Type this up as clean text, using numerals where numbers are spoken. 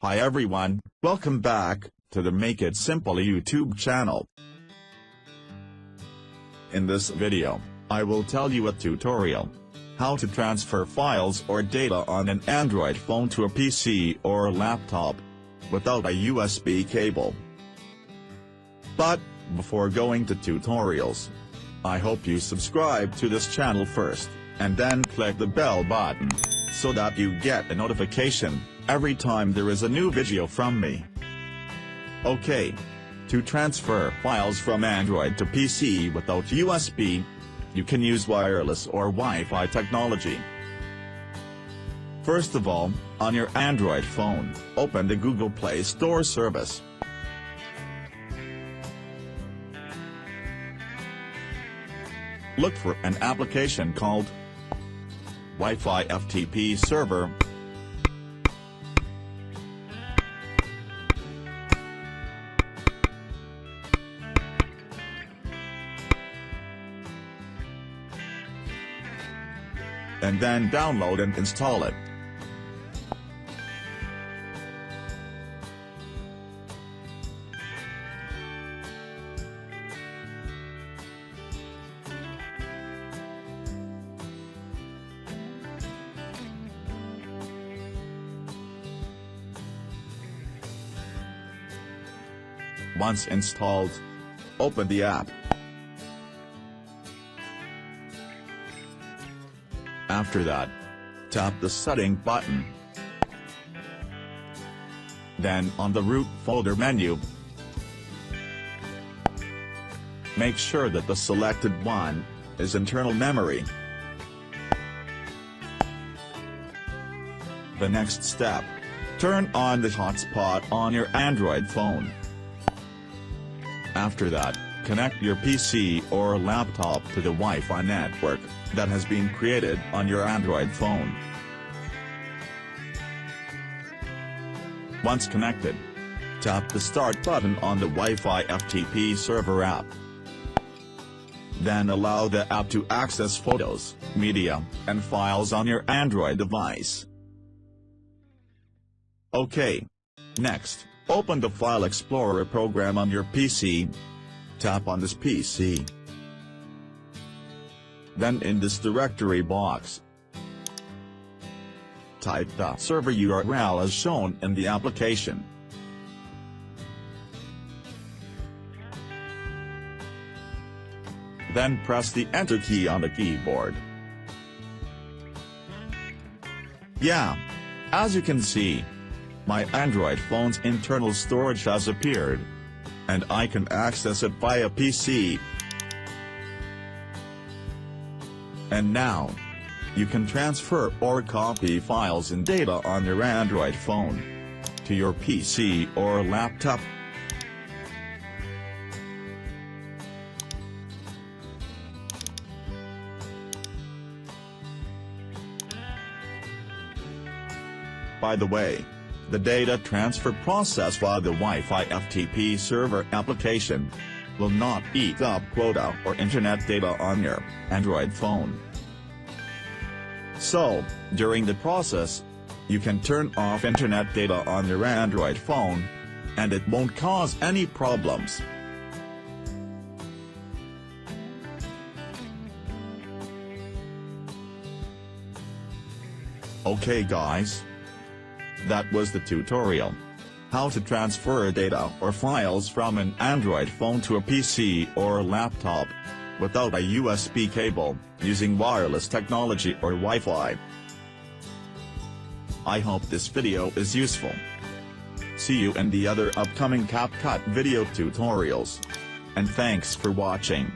Hi everyone, welcome back to the Make It Simple YouTube channel. In this video, I will tell you a tutorial. How to transfer files or data on an Android phone to a PC or laptop without a USB cable. But, before going to tutorials, I hope you subscribe to this channel first, and then click the bell button, so that you get a notification every time there is a new video from me. Okay. To transfer files from Android to PC without USB, you can use wireless or Wi-Fi technology. First of all, on your Android phone, open the Google Play Store service. Look for an application called WiFi FTP Server. And then download and install it. Once installed, open the app. After that, tap the Setting button. Then on the Root folder menu, make sure that the selected one is internal memory. The next step, turn on the hotspot on your Android phone. After that, connect your PC or laptop to the Wi-Fi network that has been created on your Android phone. Once connected, tap the Start button on the WiFi FTP Server app. Then allow the app to access photos, media, and files on your Android device. Okay. Next, open the File Explorer program on your PC. Tap on this PC. Then in this directory box, type the server URL as shown in the application. Then press the Enter key on the keyboard. Yeah, as you can see, my Android phone's internal storage has appeared, and I can access it via PC. And now, you can transfer or copy files and data on your Android phone to your PC or laptop. By the way, the data transfer process via the Wi-Fi FTP Server application will not eat up quota or internet data on your Android phone. So, during the process, you can turn off internet data on your Android phone, and it won't cause any problems. Okay guys. That was the tutorial. How to transfer data or files from an Android phone to a PC or laptop without a USB cable, using wireless technology or Wi-Fi. I hope this video is useful. See you in the other upcoming CapCut video tutorials. And thanks for watching.